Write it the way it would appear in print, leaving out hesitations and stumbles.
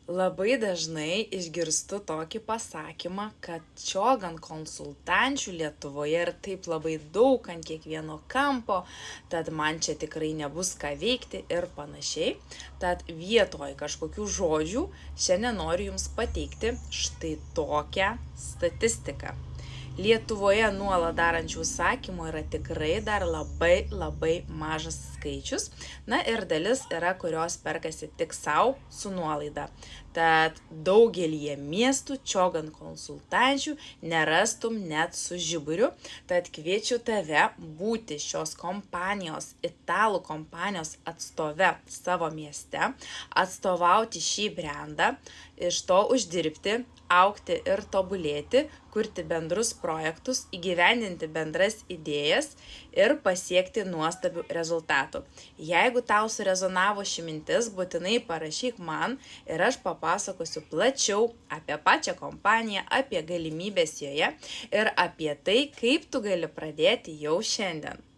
Labai dažnai išgirstu tokį pasakymą, kad čiogan konsultančių Lietuvoje ir taip labai daug ant kiekvieno kampo, tad man čia tikrai nebus ką veikti ir panašiai. Tad vietoj kažkokių žodžių šiandien noriu Jums pateikti štai tokią statistiką. Lietuvoje nuolat darančių užsakymų yra tikrai dar labai mažas skaičius. Na ir dalis yra, kurios perkasi tik savo su nuolaida. Tad daugelį miestų čiogan konsultančių nerastum net su žiburiu. Tad kviečiu tave būti šios kompanijos, italų kompanijos atstove savo mieste, atstovauti šį brandą, iš to uždirbti, augti ir tobulėti, kurti bendrus projektus, įgyvendinti bendras idėjas ir pasiekti nuostabių rezultatų. Jeigu tau surezonavo ši mintis, būtinai parašyk man ir aš papasakosiu plačiau apie pačią kompaniją, apie galimybės joje ir apie tai, kaip tu gali pradėti jau šiandien.